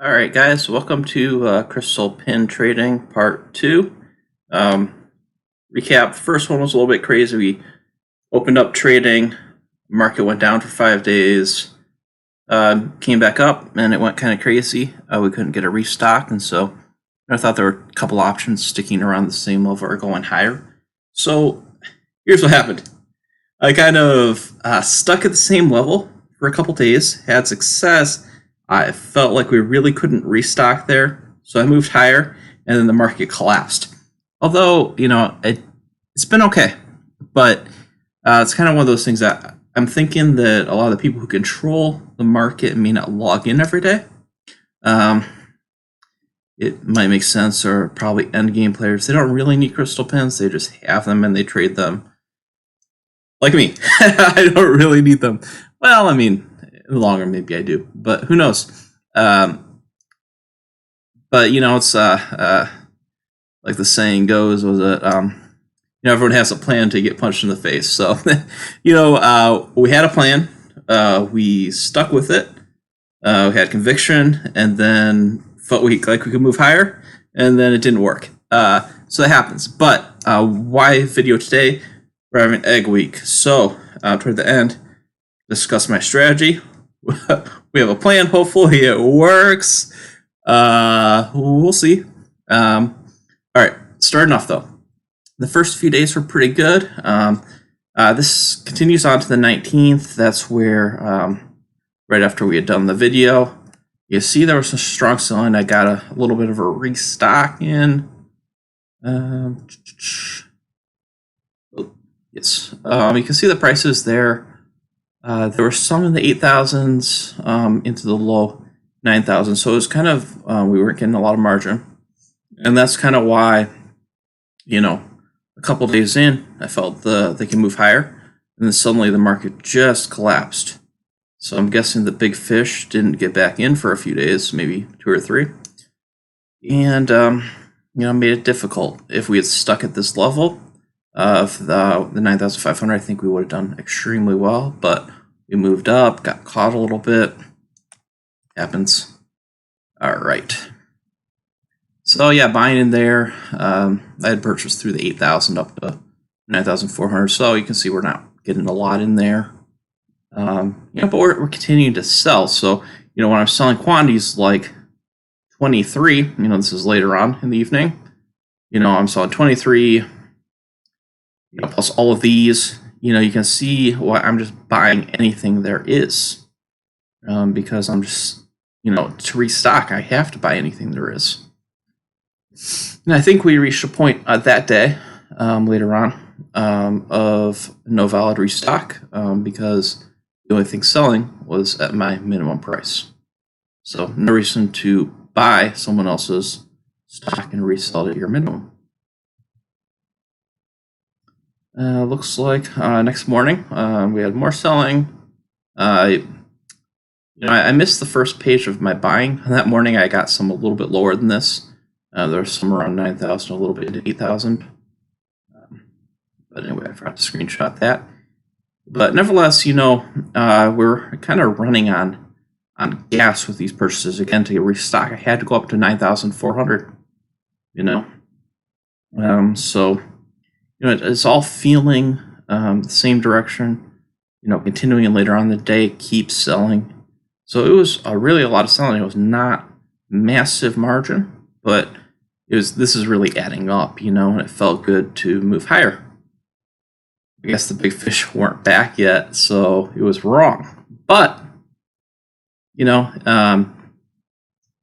All right, guys, welcome to Crystal Pin Trading Part 2. Um, Recap, the first one was a little bit crazy. We opened up trading, market went down for 5 days, came back up, and it went kind of crazy. We couldn't get a restock, and so I thought there were a couple options sticking around the same level or going higher. So here's what happened. I kind of stuck at the same level for a couple days, had success. I felt like we really couldn't restock there, so I moved higher, and then the market collapsed. Although, it's been okay, but it's kind of one of those things that I'm thinking that a lot of the people who control the market may not log in every day. It might make sense, or probably end game players. They don't really need crystal pins, they just have them and they trade them like me. I don't really need them. Well, I mean, longer maybe I do, but who knows? But it's like the saying goes, was it? Everyone has a plan to get punched in the face. So, we had a plan. We stuck with it. We had conviction, and then felt like we could move higher, and then it didn't work. So that happens. But why video today? We're having egg week. So toward the end, discuss my strategy. We have a plan. Hopefully it works. We'll see. All right, starting off though. The first few days were pretty good. This continues on to the 19th. That's where, right after we had done the video, you see there was some strong selling. I got a little bit of a restock in. Yes, you can see the prices there. There were some in the 8,000s into the low 9,000s, so it was kind of we weren't getting a lot of margin, and that's kind of why, a couple days in, I felt they can move higher, and then suddenly the market just collapsed. So I'm guessing the big fish didn't get back in for a few days, maybe 2 or 3, and made it difficult. If we had stuck at this level of the 9,500, I think we would have done extremely well, but we moved up, got caught a little bit. Happens. All right. So yeah, buying in there, I had purchased through the 8,000 up to 9,400. So you can see we're not getting a lot in there. But we're continuing to sell. So when I'm selling quantities like 23, this is later on in the evening. I'm selling 23. Plus all of these, you can see why I'm just buying anything there is, because I'm just, to restock, I have to buy anything there is. And I think we reached a point that day, later on, of no valid restock, because the only thing selling was at my minimum price. So no reason to buy someone else's stock and resell it at your minimum. Looks like next morning we had more selling. I missed the first page of my buying. That morning I got some a little bit lower than this. There was some around 9,000, a little bit into 8,000. But anyway, I forgot to screenshot that. But nevertheless, we're kind of running on gas with these purchases. Again, to restock, I had to go up to 9,400. So it's all feeling the same direction. Continuing later on in the day, keep selling. So it was really a lot of selling. It was not massive margin, but this is really adding up, and it felt good to move higher. I guess the big fish weren't back yet, so it was wrong. But we had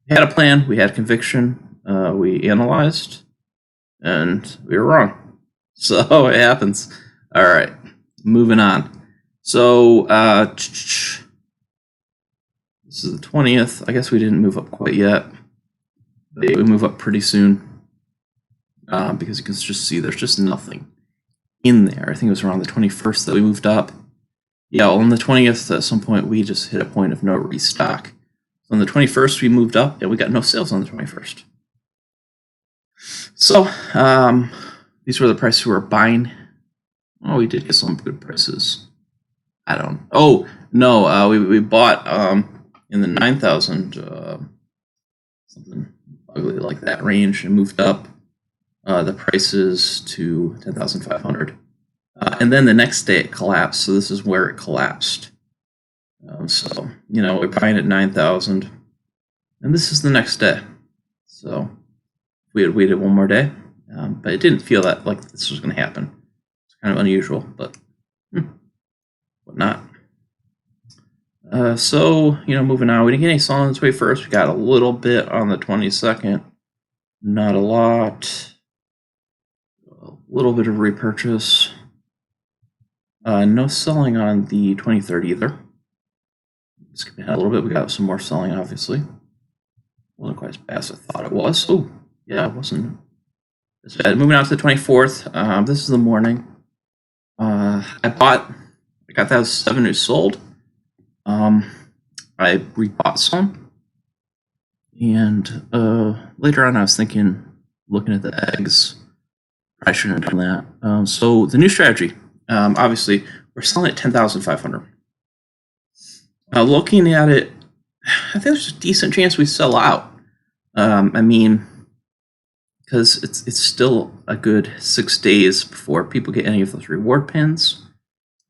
a plan, we had conviction, we analyzed, and we were wrong. So it happens. All right, moving on. So this is the 20th. I guess we didn't move up quite yet. But we move up pretty soon, because you can just see there's just nothing in there. I think it was around the 21st that we moved up. Yeah, on the 20th, at some point, we just hit a point of no restock. On the 21st, we moved up, and we got no sales on the 21st. So these were the prices we were buying. Oh, we did get some good prices. I don't. Oh no, we bought in the 9,000 something ugly like that range, and moved up the prices to 10,500. And then the next day it collapsed. So this is where it collapsed. So, we're buying at 9,000. And this is the next day. So we had waited one more day. But it didn't feel that like this was going to happen. It's kind of unusual, but whatnot. So, moving on. We didn't get any selling this way first. We got a little bit on the 22nd. Not a lot. A little bit of repurchase. No selling on the 23rd either. Skipping ahead a little bit. We got some more selling, obviously. Wasn't quite as bad as I thought it was. Oh, yeah, it wasn't as bad. Moving on to the 24th. This is the morning. I got that as 7 who sold. I rebought some. And later on, I was thinking, looking at the eggs, I shouldn't have done that. So the new strategy, obviously, we're selling at 10,500. Looking at it, I think there's a decent chance we sell out. Because it's still a good 6 days before people get any of those reward pins.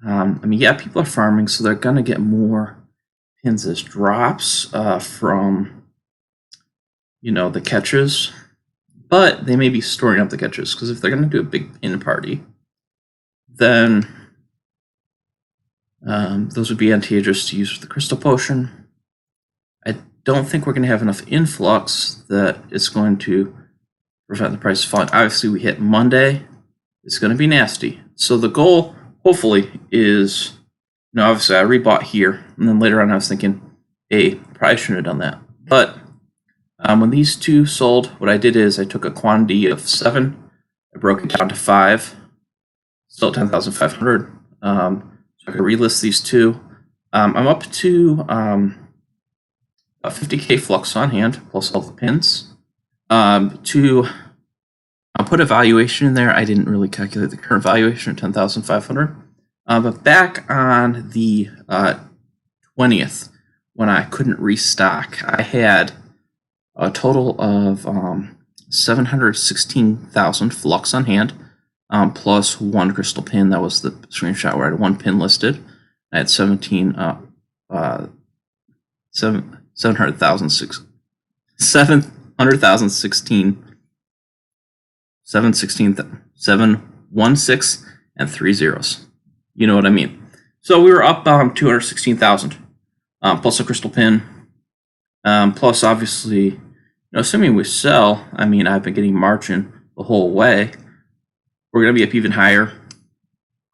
People are farming, so they're gonna get more pins as drops from the catches, but they may be storing up the catches, because if they're gonna do a big pin party, then those would be advantageous to use with the crystal potion. I don't think we're going to have enough influx that it's going to prevent the price falling. Obviously, we hit Monday. It's going to be nasty. So the goal, hopefully, is, obviously I rebought here, and then later on I was thinking, hey, probably shouldn't have done that. But when these two sold, what I did is I took a quantity of 7, I broke it down to 5, still 10,500. So I can relist these two. I'm up to 50k flux on hand, plus all the pins. I'll put a valuation in there. I didn't really calculate the current valuation of 10,500. But back on the 20th, when I couldn't restock, I had a total of 716,000 flux on hand. Plus 1 crystal pin. That was the screenshot where I had 1 pin listed. I had 716, and 3 zeros. You know what I mean? So we were up 216,000 plus a crystal pin. Plus, obviously, assuming we sell, I've been getting margin the whole way. We're going to be up even higher,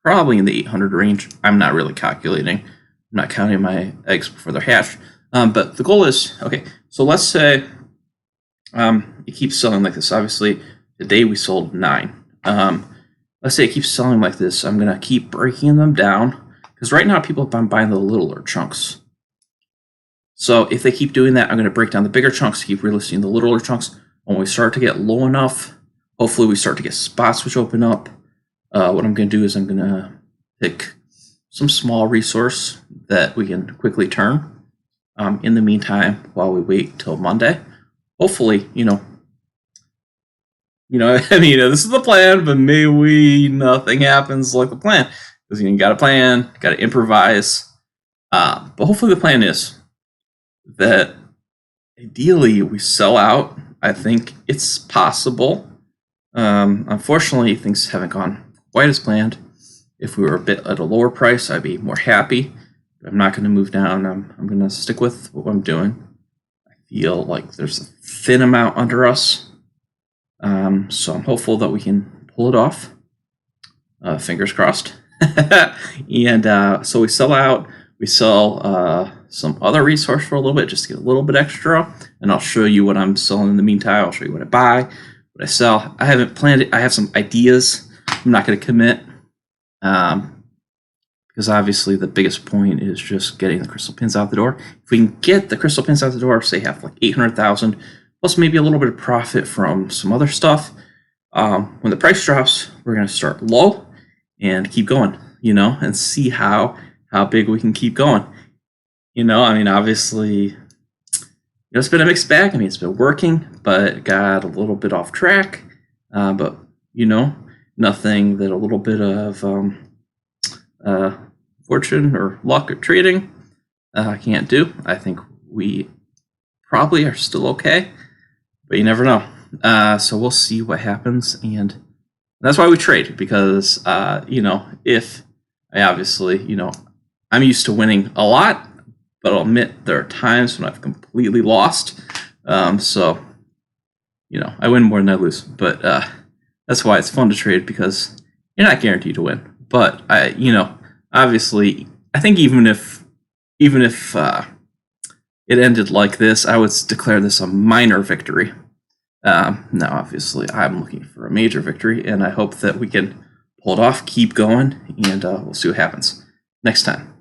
probably in the 800 range. I'm not really calculating. I'm not counting my eggs before they're hatched. But the goal is, okay, so let's say it keeps selling like this. Obviously, today we sold 9. Let's say it keeps selling like this. I'm going to keep breaking them down, because right now people have been buying the littler chunks. So if they keep doing that, I'm going to break down the bigger chunks, keep relisting the littler chunks. When we start to get low enough, hopefully we start to get spots which open up. What I'm going to do is I'm going to pick some small resource that we can quickly turn. In the meantime, while we wait till Monday, hopefully, this is the plan, but maybe nothing happens like the plan, because you got to plan, got to improvise. But hopefully the plan is that ideally we sell out. I think it's possible. Unfortunately, things haven't gone quite as planned. If we were a bit at a lower price, I'd be more happy. But I'm not going to move down. I'm going to stick with what I'm doing. I feel like there's a thin amount under us. So I'm hopeful that we can pull it off. Fingers crossed. And so we sell out. We sell some other resource for a little bit, just to get a little bit extra. And I'll show you what I'm selling in the meantime. I'll show you what I buy, what I sell. I haven't planned it. I have some ideas. I'm not going to commit. Because obviously the biggest point is just getting the crystal pins out the door. If we can get the crystal pins out the door, say have like 800,000, plus maybe a little bit of profit from some other stuff. When the price drops, we're going to start low and keep going, and see how big we can keep going. Obviously, it's been a mixed bag. I mean, it's been working, but got a little bit off track. But nothing that a little bit of fortune or luck or trading can't do. I think we probably are still okay, but you never know. So we'll see what happens, and that's why we trade, because if I obviously I'm used to winning a lot, but I'll admit there are times when I've completely lost. So I win more than I lose, but that's why it's fun to trade, because you're not guaranteed to win. But obviously, I think even if it ended like this, I would declare this a minor victory. Now, obviously, I'm looking for a major victory, and I hope that we can pull it off, keep going, and we'll see what happens next time.